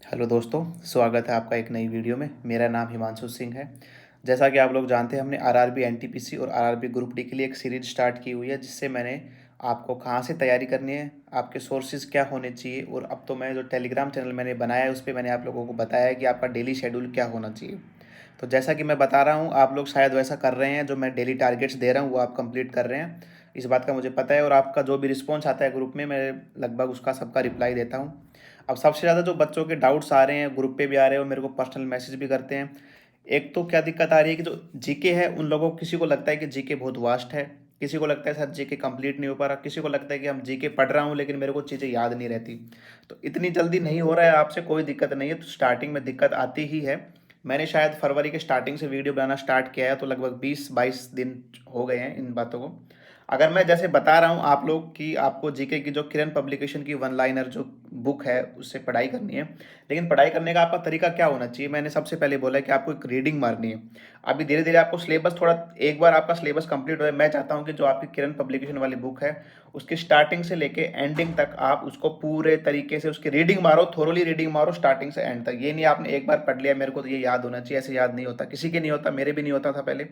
Hello दोस्तों, स्वागत है आपका एक नई वीडियो में। मेरा नाम हिमांशु सिंह है। जैसा कि आप लोग जानते हैं, हमने आरआरबी एनटीपीसी और आरआरबी ग्रुप डी के लिए एक सीरीज स्टार्ट की हुई है, जिससे मैंने आपको कहाँ से तैयारी करनी है, आपके सोर्सेज क्या होने चाहिए, और अब तो मैं जो टेलीग्राम चैनल मैंने बनाया है उस पर मैंने आप लोगों को बताया है कि आपका डेली शेड्यूल क्या होना चाहिए। तो जैसा कि मैं बता रहा हूँ, आप लोग शायद वैसा कर रहे हैं। जो मैं डेली टारगेट्स दे रहा हूँ वो आप कंप्लीट कर रहे हैं, इस बात का मुझे पता है। और आपका जो भी रिस्पॉन्स आता है ग्रुप में, मैं लगभग उसका सबका रिप्लाई देता हूँ। अब सबसे ज़्यादा जो बच्चों के डाउट्स आ रहे हैं, ग्रुप पे भी आ रहे हैं और मेरे को पर्सनल मैसेज भी करते हैं। एक तो क्या दिक्कत आ रही है कि जो जीके है, उन लोगों को किसी को लगता है कि जीके बहुत वास्ट है, किसी को लगता है सर जीके कंप्लीट नहीं हो पा रहा, किसी को लगता है कि हम जीके पढ़ रहा हूँ लेकिन मेरे को चीज़ें याद नहीं रहती। तो इतनी जल्दी नहीं हो रहा है, आपसे कोई दिक्कत नहीं है। तो स्टार्टिंग में दिक्कत आती ही है। मैंने शायद फरवरी के स्टार्टिंग से वीडियो बनाना स्टार्ट किया है, तो लगभग 20-22 दिन हो गए हैं इन बातों को। अगर मैं जैसे बता रहा हूँ आप लोग कि आपको जीके की जो किरण पब्लिकेशन की वन लाइनर जो बुक है उससे पढ़ाई करनी है, लेकिन पढ़ाई करने का आपका तरीका क्या होना चाहिए। मैंने सबसे पहले बोला कि आपको एक रीडिंग मारनी है। अभी धीरे धीरे आपको सिलेबस थोड़ा, एक बार आपका सिलेबस कंप्लीट हो जाए, मैं चाहता हूँ कि जो आपकी किरण पब्लिकेशन वाली बुक है उसकी स्टार्टिंग से लेके एंडिंग तक आप उसको पूरे तरीके से उसकी रीडिंग मारो, थोरोली रीडिंग मारो स्टार्टिंग से एंड तक। ये नहीं आपने एक बार पढ़ लिया मेरे को तो ये याद होना चाहिए, ऐसे याद नहीं होता, किसी के नहीं होता, मेरे भी नहीं होता था पहले।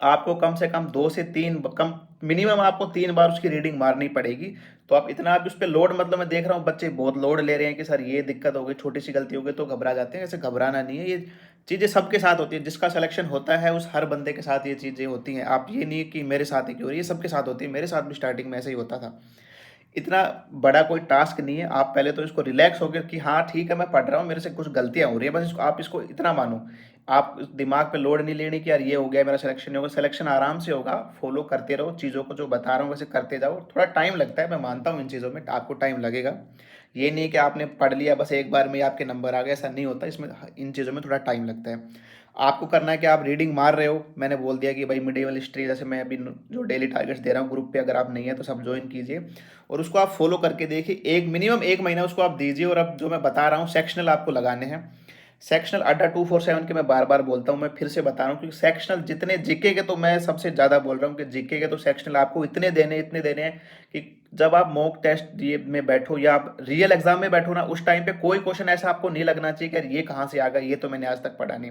आपको कम से कम 2 से 3 कम मिनिमम आपको 3 बार उसकी रीडिंग मारनी पड़ेगी। तो आप इतना आप उस पर लोड, मतलब मैं देख रहा हूँ बच्चे बहुत लोड ले रहे हैं कि सर ये दिक्कत हो गई, छोटी सी गलती हो गई तो घबरा जाते हैं। ऐसे घबराना नहीं है, ये चीज़ें सबके साथ होती है। जिसका सिलेक्शन होता है उस हर बंदे के साथ ये चीज़ें होती हैं। आप ये नहीं कि मेरे साथ ही क्यों हो रही है, ये सबके साथ होती है। मेरे साथ भी स्टार्टिंग में ऐसे ही होता था। इतना बड़ा कोई टास्क नहीं है। आप पहले तो इसको रिलैक्स होकर कि हाँ ठीक है मैं पढ़ रहा हूँ, मेरे से कुछ गलतियाँ हो रही है, बस इसको आप इसको इतना मानो। आप दिमाग पे लोड नहीं लेनी कि यार ये हो गया मेरा सिलेक्शन नहीं होगा। सिलेक्शन आराम से होगा, फॉलो करते रहो चीज़ों को, जो बता रहा हूँ वैसे करते जाओ। थोड़ा टाइम लगता है, मैं मानता हूँ इन चीज़ों में आपको टाइम लगेगा। ये नहीं कि आपने पढ़ लिया बस एक बार में आपके नंबर आ गए, ऐसा नहीं होता। इसमें इन चीज़ों में थोड़ा टाइम लगता है। आपको करना है कि आप रीडिंग मार रहे हो, मैंने बोल दिया कि भाई मिडिवल हिस्ट्री, जैसे मैं अभी जो डेली टारगेट्स दे रहा हूँ ग्रुप पे, अगर आप नहीं है तो सब ज्वाइन कीजिए और उसको आप फॉलो करके देखिए। एक मिनिमम 1 महीना उसको आप दीजिए। और अब जो मैं बता रहा हूँ सेक्शनल आपको लगाने हैं। सेक्शनल अड्डा 247 के मैं बार बार बोलता हूँ, मैं फिर से बता रहा हूँ, क्योंकि सेक्शनल जितने जीके के, तो मैं सबसे ज़्यादा बोल रहा हूँ कि जीके के तो सेक्शनल आपको इतने देने हैं कि जब आप मॉक टेस्ट ये में बैठो या आप रियल एग्जाम में बैठो ना, उस टाइम पे कोई क्वेश्चन ऐसा आपको नहीं लगना चाहिए कि यार ये कहाँ से आ गया, ये तो मैंने आज तक पढ़ा नहीं।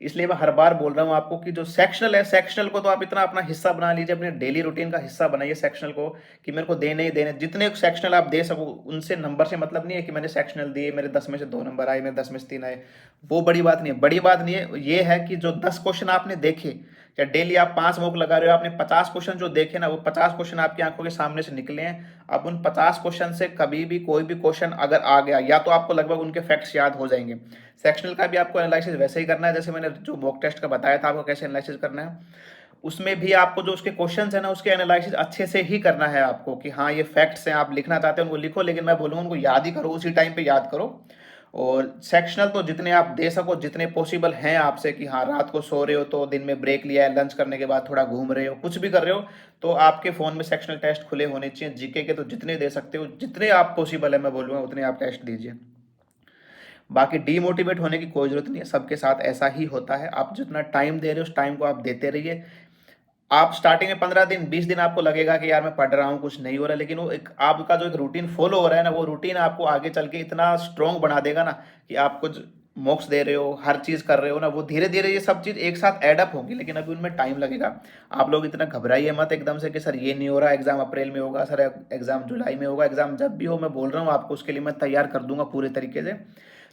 इसलिए मैं हर बार बोल रहा हूँ आपको कि जो सेक्शनल है, सेक्शनल को तो आप इतना अपना हिस्सा बना लीजिए, अपने डेली रूटीन का हिस्सा बनाइए सेक्शनल को, कि मेरे को देने ही देने। जितने सेक्शनल आप दे सको, उनसे नंबर से मतलब नहीं है कि मैंने सेक्शनल दिए मेरे 10 में से 2 नंबर आए, मेरे 10 में से 3 आए, वो बड़ी बात नहीं है। बड़ी बात नहीं है, ये है कि जो 10 क्वेश्चन आपने देखे, या डेली आप 5 मॉक लगा रहे हो, आपने 50 क्वेश्चन जो देखे ना, वो 50 क्वेश्चन आपकी आंखों के सामने से निकले हैं। अब उन 50 क्वेश्चन से कभी भी कोई भी क्वेश्चन अगर आ गया, या तो आपको लगभग उनके फैक्ट्स याद हो जाएंगे। सेक्शनल का भी आपको एनालिसिस वैसे ही करना है जैसे मैंने जो मॉक टेस्ट का बताया था आपको कैसे एनालिसिस करना है। उसमें भी आपको जो उसके क्वेश्चंस है ना, उसके एनालिसिस अच्छे से ही करना है आपको, कि हाँ ये फैक्ट्स हैं, आप लिखना चाहते हैं उनको लिखो, लेकिन मैं बोलूँगा उनको याद ही करो, उसी टाइम पे याद करो। और सेक्शनल तो जितने आप दे सको, जितने पॉसिबल हैं आपसे, कि हाँ रात को सो रहे हो तो दिन में ब्रेक लिया है, लंच करने के बाद थोड़ा घूम रहे हो, कुछ भी कर रहे हो, तो आपके फ़ोन में सेक्शनल टेस्ट खुले होने चाहिए। जीके के तो जितने दे सकते हो, जितने आप पॉसिबल है मैं बोलूँगा उतने आप टेस्ट दीजिए। बाकी डीमोटिवेट होने की कोई ज़रूरत नहीं है, सबके साथ ऐसा ही होता है। आप जितना टाइम दे रहे हो उस टाइम को आप देते रहिए। आप स्टार्टिंग में 15 दिन 20 दिन आपको लगेगा कि यार मैं पढ़ रहा हूँ कुछ नहीं हो रहा है, लेकिन वो एक आपका जो एक रूटीन फॉलो हो रहा है ना, वो रूटीन आपको आगे चल के इतना स्ट्रॉन्ग बना देगा ना, कि आप कुछ मॉक्स दे रहे हो, हर चीज़ कर रहे हो ना, वो धीरे धीरे ये सब चीज़ एक साथ एडअप होंगी, लेकिन अभी उनमें टाइम लगेगा। आप लोग इतना घबराइए मत एकदम से कि सर ये नहीं हो रहा, एग्जाम अप्रैल में होगा, सर एग्जाम जुलाई में होगा। एग्जाम जब भी हो, मैं बोल रहा हूँ आपको, उसके लिए मैं तैयार कर दूंगा पूरे तरीके से।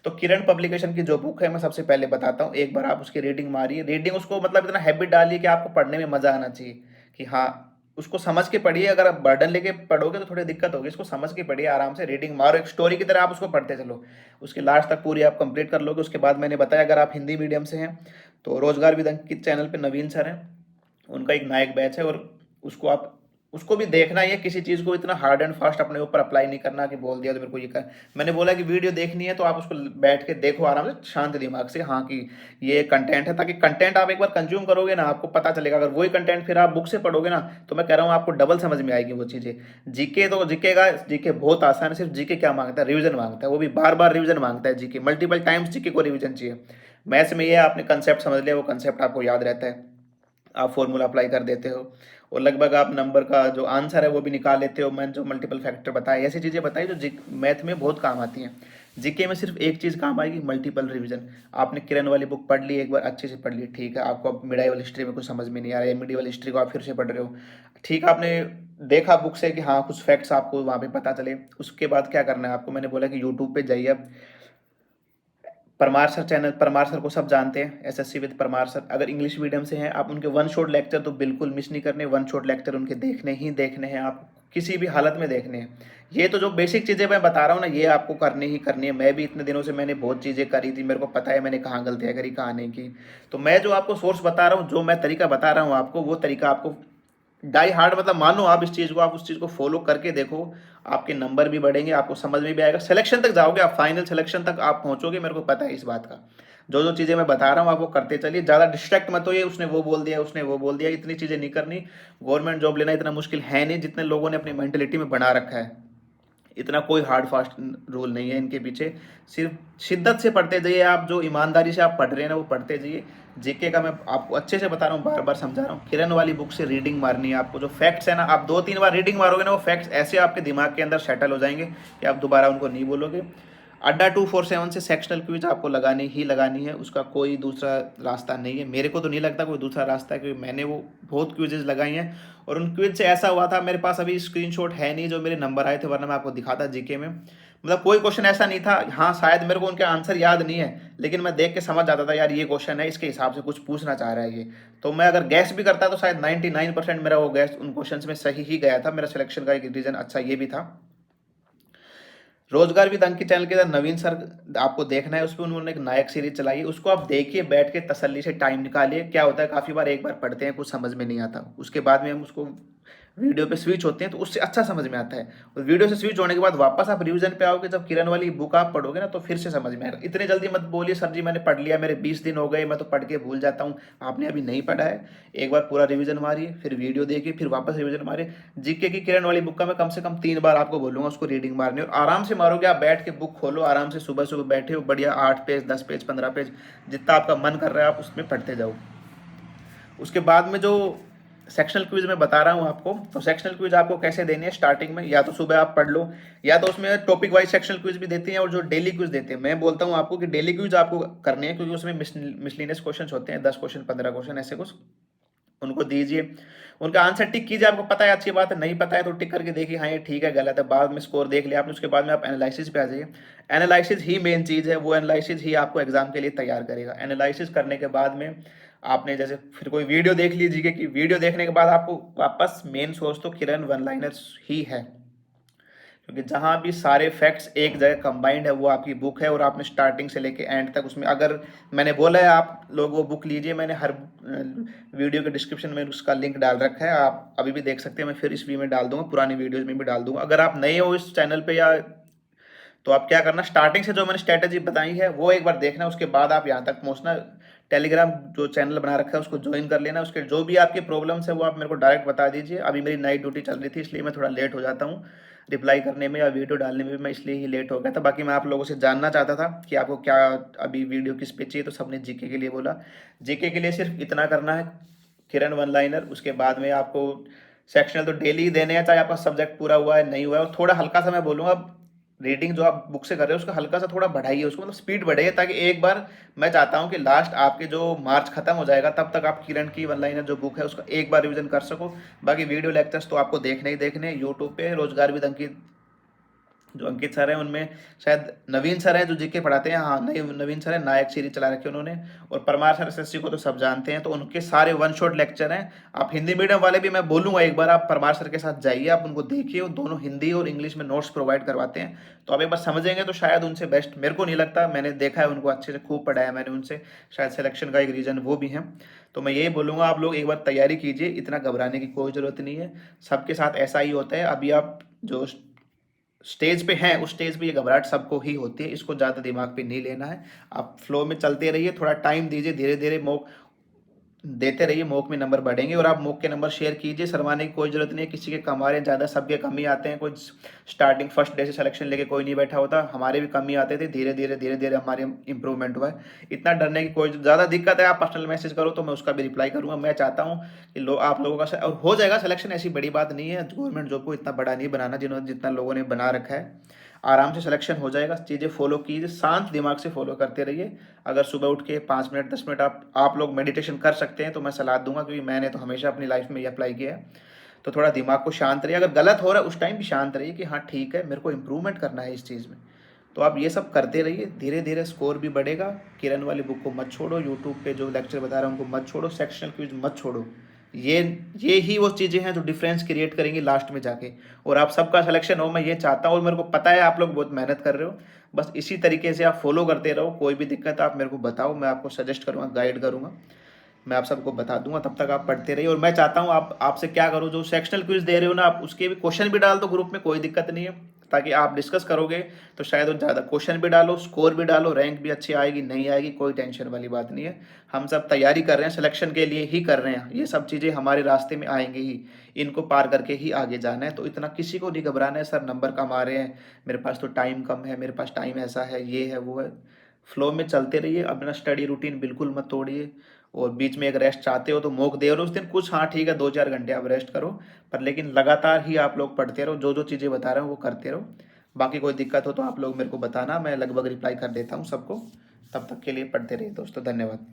तो किरण पब्लिकेशन की जो बुक है, मैं सबसे पहले बताता हूँ, एक बार आप उसकी रीडिंग मारिए। रीडिंग उसको मतलब इतना हैबिट डालिए कि आपको पढ़ने में मजा आना चाहिए, कि हाँ उसको समझ के पढ़िए। अगर आप बर्डन लेके पढ़ोगे तो थोड़ी दिक्कत होगी, इसको समझ के पढ़िए, आराम से रीडिंग मारो, एक स्टोरी की तरह आप उसको पढ़ते चलो, उसके लास्ट तक पूरी आप कंप्लीट कर लोगे। उसके बाद मैंने बताया, अगर आप हिंदी मीडियम से हैं तो रोजगार विद अंकित चैनल पे नवीन सर हैं, उनका एक नायक बैच है, और उसको आप उसको भी देखना ही है। किसी चीज़ को इतना हार्ड एंड फास्ट अपने ऊपर अप्लाई नहीं करना कि बोल दिया तो मेरे को ये कर। मैंने बोला कि वीडियो देखनी है तो आप उसको बैठ के देखो आराम से शांत दिमाग से, हाँ कि ये कंटेंट है, ताकि कंटेंट आप एक बार कंज्यूम करोगे ना आपको पता चलेगा। अगर वही कंटेंट फिर आप बुक से पढ़ोगे ना, तो मैं कह रहा हूँ आपको डबल समझ में आएगी वो चीज़ें। जीके तो जीके का जीके बहुत आसान है, सिर्फ जीके क्या मांगता है, रिविजन मांगता है, वो भी बार बार रिविजन मांगता है। जीके मल्टीपल टाइम्स जीके को रिविजन चाहिए। मैथ्स में ये है, आपने कंसेप्ट समझ लिया, वो कंसेप्ट आपको याद रहता है। आप फॉर्मूला अप्लाई कर देते हो और लगभग आप नंबर का जो आंसर है वो भी निकाल लेते हो। मैंने जो मल्टीपल फैक्टर बताया, ऐसी चीज़ें बताई जो मैथ में बहुत काम आती हैं। जीके में सिर्फ एक चीज़ काम आएगी, मल्टीपल रिवीजन। आपने किरण वाली बुक पढ़ ली, एक बार अच्छे से पढ़ ली, ठीक है। आपको अब मिडाइवल हिस्ट्री में कुछ समझ में नहीं आ रहा है, मिडिवल हिस्ट्री को आप फिर से पढ़ रहे हो, ठीक है। आपने देखा बुक से कि हाँ कुछ फैक्ट्स आपको वहाँ पे पता चले। उसके बाद क्या करना है आपको, मैंने बोला कि यूट्यूब पे जाइए अब। Parmar sir channel, Parmar sir को सब जानते हैं, एसएससी विद परमार सर। अगर इंग्लिश मीडियम से हैं आप, उनके वन शॉट लेक्चर तो बिल्कुल मिस नहीं करने। वन शॉट लेक्चर उनके देखने ही देखने हैं, आप किसी भी हालत में देखने हैं। ये तो जो बेसिक चीज़ें मैं बता रहा हूँ ना, ये आपको करनी ही करनी है। मैं भी इतने दिनों से मैंने बहुत चीज़ें करी थी, मेरे को पता है मैंने कहाँ गलतियाँ करी कहाँ नहीं की। तो मैं जो आपको सोर्स बता रहा हूँ, जो मैं तरीका बता रहा हूँ आपको, वो तरीका आपको डाई हार्ड, मतलब मानो आप इस चीज़ को, आप उस चीज़ को फॉलो करके देखो, आपके नंबर भी बढ़ेंगे, आपको समझ में भी आएगा, सिलेक्शन तक जाओगे आप, फाइनल सिलेक्शन तक आप पहुंचोगे, मेरे को पता है इस बात का। जो जो चीज़ें मैं बता रहा हूँ आप वो करते चलिए, ज़्यादा डिस्ट्रैक्ट मत होइए, उसने वो बोल दिया उसने वो बोल दिया, इतनी चीज़ें नहीं करनी। गवर्नमेंट जॉब लेना इतना मुश्किल है नहीं जितने लोगों ने अपनी मेंटेलिटी में बना रखा है। इतना कोई हार्ड फास्ट रूल नहीं है इनके पीछे। सिर्फ शिद्दत से पढ़ते जाइए आप, जो ईमानदारी से आप पढ़ रहे हैं ना वो पढ़ते जाइए। जीके का मैं आपको अच्छे से बता रहा हूँ, बार बार समझा रहा हूँ। किरण वाली बुक से रीडिंग मारनी है आपको। जो फैक्ट्स है ना, आप 2-3 बार रीडिंग मारोगे ना, वो फैक्ट्स ऐसे आपके दिमाग के अंदर सेटल हो जाएंगे कि आप दोबारा उनको नहीं बोलोगे। अड्डा 247 से सेक्शनल क्विज आपको लगानी ही लगानी है, उसका कोई दूसरा रास्ता नहीं है। मेरे को तो नहीं लगता कोई दूसरा रास्ता है, क्योंकि मैंने वो बहुत क्विजेज लगाई हैं और उन क्विज से ऐसा हुआ था, मेरे पास अभी स्क्रीनशॉट है नहीं जो मेरे नंबर आए थे, वरना मैं आपको दिखाता जीके में। मतलब कोई क्वेश्चन ऐसा नहीं था, हाँ शायद मेरे को उनके आंसर याद नहीं है, लेकिन मैं देख के समझ जाता था यार ये क्वेश्चन है, इसके हिसाब से कुछ पूछना चाह रहा है ये। तो मैं अगर गैस भी करता तो शायद 99% मेरा वो गैस उन क्वेश्चन में सही ही गया था। मेरा सिलेक्शन का एक रीजन अच्छा ये भी था। रोजगार विद अंकित चैनल के अंदर नवीन सर आपको देखना है, उस पर उन्होंने एक नायक सीरीज चलाई है, उसको आप देखिए, बैठ के तसल्ली से टाइम निकालिए। क्या होता है, काफ़ी बार एक बार पढ़ते हैं कुछ समझ में नहीं आता, उसके बाद में हम उसको वीडियो पे स्विच होते हैं तो उससे अच्छा समझ में आता है। और वीडियो से स्विच होने के बाद वापस आप रिवीजन पे आओगे, जब किरण वाली बुक आप पढ़ोगे ना तो फिर से समझ में आएगा। इतने जल्दी मत बोलिए सर जी मैंने पढ़ लिया, मेरे 20 दिन हो गए, मैं तो पढ़ के भूल जाता हूँ। आपने अभी नहीं पढ़ा है, एक बार पूरा रिवीजन मारिए, फिर वीडियो देखिए, फिर वापस रिवीजन मारिए। जीके की किरण वाली बुक का मैं कम से कम 3 बार आपको बोलूंगा उसको रीडिंग मारनी, और आराम से मारोगे। आप बैठ के बुक खोलो आराम से, सुबह सुबह बैठे हो, बढ़िया 8 पेज 10 पेज 15 पेज जितना आपका मन कर रहा है आप उसमें पढ़ते जाओ। उसके बाद में जो सेक्शनल क्विज में बता रहा हूँ आपको, तो सेक्शनल क्विज आपको कैसे देनी है स्टार्टिंग में, या तो सुबह आप पढ़ लो, या तो उसमें टॉपिक वाइज सेक्शनल क्विज भी देती हैं और जो डेली क्विज देते हैं। मैं बोलता हूँ आपको कि डेली क्विज आपको करने हैं, क्योंकि उसमें मिसलिनियस क्वेश्चन होते हैं, 10 क्वेश्चन 15 क्वेश्चन ऐसे कुछ, उनको दीजिए, उनका आंसर टिक कीजिए। आपको पता है अच्छी बात है, नहीं पता है तो टिक करके देखिए हाँ ये ठीक है गलत है, बाद में स्कोर देख लिया आपने। उसके बाद में आप एनालिसिस पे आ जाइए। एनालिसिस ही मेन चीज़ है, वो एनालिसिस ही आपको एग्जाम के लिए तैयार करेगा। एनालिसिस करने के बाद में आपने जैसे फिर कोई वीडियो देख लीजिए, कि वीडियो देखने के बाद आपको वापस मेन सोर्स तो किरण वन लाइनर्स ही है, क्योंकि जहाँ भी सारे फैक्ट्स एक जगह कंबाइंड है वो आपकी बुक है। और आपने स्टार्टिंग से लेके एंड तक उसमें, अगर मैंने बोला है आप लोग वो बुक लीजिए, मैंने हर वीडियो के डिस्क्रिप्शन में उसका लिंक डाल रखा है, आप अभी भी देख सकते हैं। मैं फिर इस वीडियो में डाल दूंगा, पुरानी वीडियोज में भी डाल दूंगा। अगर आप नए हो इस चैनल पे, या तो आप क्या करना, स्टार्टिंग से जो मैंने स्ट्रेटेजी बताई है वो एक बार देखना, उसके बाद आप यहाँ तक पहुँचना। टेलीग्राम जो चैनल बना रखा है उसको ज्वाइन कर लेना, उसके जो भी आपकी प्रॉब्लम्स है वो आप मेरे को डायरेक्ट बता दीजिए। अभी मेरी नाइट ड्यूटी चल रही थी इसलिए मैं थोड़ा लेट हो जाता हूँ रिप्लाई करने में या वीडियो डालने में भी, मैं इसलिए ही लेट हो गया था। बाकी मैं आप लोगों से जानना चाहता था कि आपको क्या अभी वीडियो किस पे चाहिए, तो सबने जीके के लिए बोला। जीके के लिए सिर्फ इतना करना है, किरण वन लाइनर, उसके बाद में आपको सेक्शनल तो डेली ही देने हैं, चाहे आपका सब्जेक्ट पूरा हुआ है नहीं हुआ है। और थोड़ा हल्का सा मैं बोलूँगा, रीडिंग जो आप बुक से कर रहे हो उसका हल्का सा थोड़ा बढ़ाइए, उसको मतलब स्पीड बढ़ाइए, ताकि एक बार, मैं चाहता हूँ कि लास्ट आपके जो मार्च खत्म हो जाएगा तब तक आप किरण की वन लाइनर जो बुक है उसका एक बार रिवीजन कर सको। बाकी वीडियो लेक्चर्स तो आपको देखने ही देखने यूट्यूब पे। रोजगार विद अंकित जो अंकित सर हैं, उनमें शायद नवीन सर हैं जो जीके पढ़ाते हैं, हाँ नहीं नवीन सर है, नायक सीरीज चला रखी है उन्होंने। और परमार सर एसएससी को तो सब जानते हैं, तो उनके सारे वन शॉट लेक्चर हैं। आप हिंदी मीडियम वाले भी, मैं बोलूँगा एक बार आप परमार सर के साथ जाइए, आप उनको देखिए, वो दोनों हिंदी और इंग्लिश में नोट्स प्रोवाइड करवाते हैं। तो आप एक बार समझेंगे तो शायद उनसे बेस्ट मेरे को नहीं लगता, मैंने देखा है उनको अच्छे से, खूब पढ़ाया मैंने उनसे, शायद सिलेक्शन का एक रीज़न वो भी है। तो मैं यही बोलूँगा आप लोग एक बार तैयारी कीजिए, इतना घबराने की कोई ज़रूरत नहीं है। सबके साथ ऐसा ही होता है। अभी आप जो स्टेज पे हैं उस स्टेज पे ये घबराहट सबको ही होती है, इसको ज़्यादा दिमाग पे नहीं लेना है। आप फ्लो में चलते रहिए, थोड़ा टाइम दीजिए, धीरे धीरे देते रहिए, मॉक में नंबर बढ़ेंगे और आप मॉक के नंबर शेयर कीजिए। शर्माने की कोई ज़रूरत नहीं है, किसी के कम आ रहे हैं ज़्यादा, सबके कम ही आते हैं। कोई स्टार्टिंग फर्स्ट डे से सिलेक्शन लेके कोई नहीं बैठा होता, हमारे भी कम ही आते थे। धीरे धीरे हमारे इंप्रूवमेंट हुआ है। इतना डरने की कोई ज़्यादा दिक्कत है, आप पर्सनल मैसेज करो तो मैं उसका भी रिप्लाई करूँगा। मैं चाहता हूँ कि आप लोगों का और हो जाएगा सिलेक्शन, ऐसी बड़ी बात नहीं है। गवर्नमेंट जॉब को इतना बड़ा नहीं बनाना, जितना लोगों ने बना रखा है। आराम से सिलेक्शन हो जाएगा। चीज़ें फॉलो कीजिए, शांत दिमाग से फॉलो करते रहिए। अगर सुबह उठ के 5 मिनट 10 मिनट आप लोग मेडिटेशन कर सकते हैं तो मैं सलाह दूंगा, क्योंकि मैंने तो हमेशा अपनी लाइफ में ये अप्लाई किया है। तो थोड़ा दिमाग को शांत रहिए, अगर गलत हो रहा है उस टाइम भी शांत रहिए कि हाँ ठीक है, मेरे को इम्प्रूवमेंट करना है इस चीज़ में। तो आप ये सब करते रहिए, धीरे धीरे स्कोर भी बढ़ेगा। किरण वाली बुक को मत छोड़ो, यूट्यूब पे जो लेक्चर बता रहा हूँ उनको मत छोड़ो, सेक्शनल क्विज मत छोड़ो। ये ये ही वो चीज़ें हैं जो डिफरेंस क्रिएट करेंगी लास्ट में जाके, और आप सबका सिलेक्शन हो, मैं ये चाहता हूँ। और मेरे को पता है आप लोग बहुत मेहनत कर रहे हो, बस इसी तरीके से आप फॉलो करते रहो। कोई भी दिक्कत आप मेरे को बताओ, मैं आपको सजेस्ट करूँगा, गाइड करूँगा, मैं आप सबको बता दूंगा। तब तक आप पढ़ते रहिए। और मैं चाहता हूँ आप आपसे क्या करो, जो सेक्शनल क्विज दे रहे हो ना, आप उसके भी क्वेश्चन भी डाल दो ग्रुप में, कोई दिक्कत नहीं है। ताकि आप डिस्कस करोगे तो शायद वो ज़्यादा क्वेश्चन भी डालो, स्कोर भी डालो, रैंक भी अच्छी आएगी, नहीं आएगी कोई टेंशन वाली बात नहीं है। हम सब तैयारी कर रहे हैं, सिलेक्शन के लिए ही कर रहे हैं। ये सब चीज़ें हमारे रास्ते में आएंगी ही, इनको पार करके ही आगे जाना है। तो इतना किसी को नहीं घबराना है, सर नंबर कम आ रहे हैं, मेरे पास तो टाइम कम है, मेरे पास टाइम ऐसा है, ये है वो है। फ्लो में चलते रहिए, अपना स्टडी रूटीन बिल्कुल मत तोड़िए। और बीच में एक रेस्ट चाहते हो तो मॉक दे रहे हो उस दिन कुछ, हाँ ठीक है 2-4 घंटे आप रेस्ट करो, पर लेकिन लगातार ही आप लोग पढ़ते रहो, जो जो चीज़ें बता रहे हो वो करते रहो। बाकी कोई दिक्कत हो तो आप लोग मेरे को बताना, मैं लगभग रिप्लाई कर देता हूँ सबको। तब तक के लिए पढ़ते रहिए दोस्तों, धन्यवाद।